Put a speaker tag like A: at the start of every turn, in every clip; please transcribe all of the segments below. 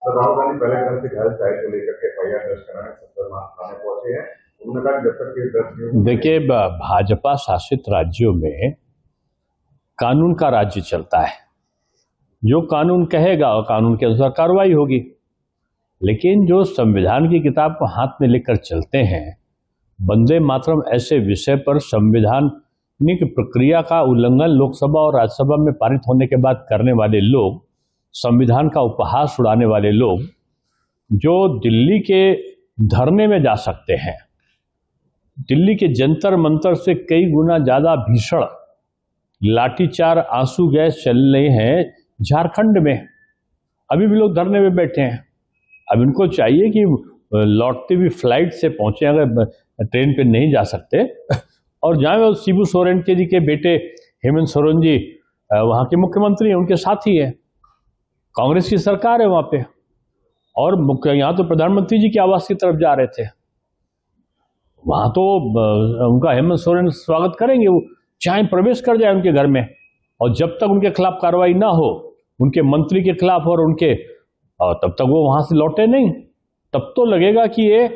A: तो राहुल गांधी पहले घर से घर चाय को लेकर के एफआईआर दर्ज कराने सत्तर थाने पहुंचे हैं। उन्होंने कहा जब तक केस दर्ज नहीं।
B: देखिए, भाजपा शासित राज्यों में कानून का राज्य चलता है। जो कानून कहेगा और कानून के अनुसार कार्रवाई होगी। लेकिन जो संविधान की किताब को हाथ में लेकर चलते हैं, वंदे मातरम ऐसे विषय पर संवैधानिक प्रक्रिया का उल्लंघन लोकसभा और राज्यसभा में पारित होने के बाद करने वाले लोग, संविधान का उपहास उड़ाने वाले लोग, जो दिल्ली के धरने में जा सकते हैं, दिल्ली के जंतर मंतर से कई गुना ज्यादा भीषण लाठीचार्ज, आंसू गैस चल रहे हैं झारखंड में। अभी भी लोग धरने में बैठे हैं। अब इनको चाहिए कि लौटते हुए फ्लाइट से पहुंचे, अगर ट्रेन पे नहीं जा सकते, और जहाँ वो शिबू सोरेन जी के बेटे हेमंत सोरेन जी वहाँ के मुख्यमंत्री हैं, उनके साथी हैं, कांग्रेस की सरकार है वहाँ पे, और यहाँ तो प्रधानमंत्री जी के आवास की तरफ जा रहे थे। वहाँ तो उनका हेमंत सोरेन स्वागत करेंगे, वो चाहे प्रवेश कर जाए उनके घर में, और जब तक उनके खिलाफ कार्रवाई ना हो, उनके मंत्री के खिलाफ और उनके, तब तक वो वहां से लौटे नहीं। तब तो लगेगा कि ये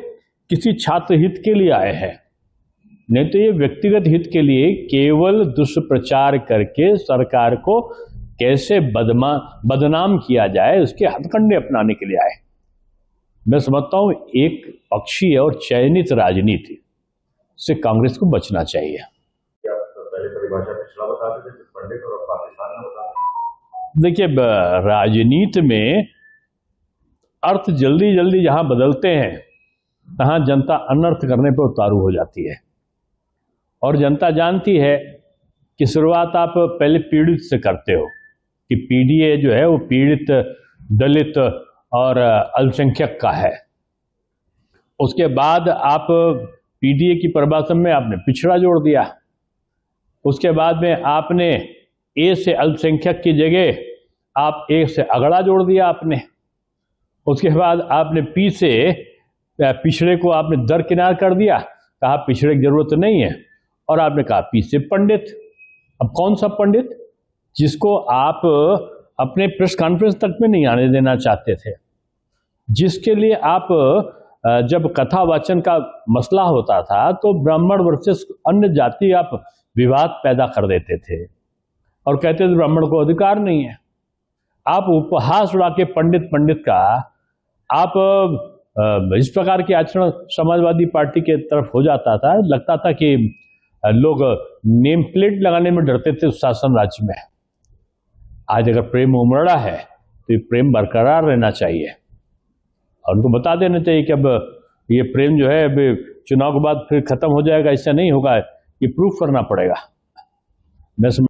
B: किसी छात्र हित के लिए आए हैं, नहीं तो ये व्यक्तिगत हित के लिए केवल दुष्प्रचार करके सरकार को कैसे बदनाम किया जाए, उसके हथकंडे अपनाने के लिए आए। मैं समझता हूं एक पक्षीय और चयनित राजनीति से कांग्रेस को बचना चाहिए। देखिए, राजनीति में अर्थ जल्दी जल्दी जहां बदलते हैं, तहां जनता अनर्थ करने पर उतारू हो जाती है। और जनता जानती है कि शुरुआत आप पहले पीड़ित से करते हो, कि पीडीए जो है वो पीड़ित, दलित और अल्पसंख्यक का है। उसके बाद आप पीडीए की परिभाषा में आपने पिछड़ा जोड़ दिया। उसके बाद में आपने ए से अल्पसंख्यक की जगह आप ए से अगड़ा जोड़ दिया आपने। उसके बाद आपने पी से पिछड़े को आपने दरकिनार कर दिया, कहा पिछड़े की जरूरत नहीं है, और आपने कहा पी से पंडित। अब कौन सा पंडित? जिसको आप अपने प्रेस कॉन्फ्रेंस तक में नहीं आने देना चाहते थे, जिसके लिए आप जब कथा वाचन का मसला होता था तो ब्राह्मण वर्सेस अन्य जाति आप विवाद पैदा कर देते थे और कहते थे ब्राह्मण को अधिकार नहीं है। आप उपहास उड़ा के पंडित का आप इस प्रकार के आचरण समाजवादी पार्टी के तरफ हो जाता था, लगता था कि लोग नेम प्लेट लगाने में डरते थे उस शासन राज्य में। आज अगर प्रेम उमड़ा है तो ये प्रेम बरकरार रहना चाहिए, और उनको बता देना चाहिए कि अब ये प्रेम जो है अब चुनाव के बाद फिर खत्म हो जाएगा, ऐसा नहीं होगा, ये प्रूफ करना पड़ेगा। मैं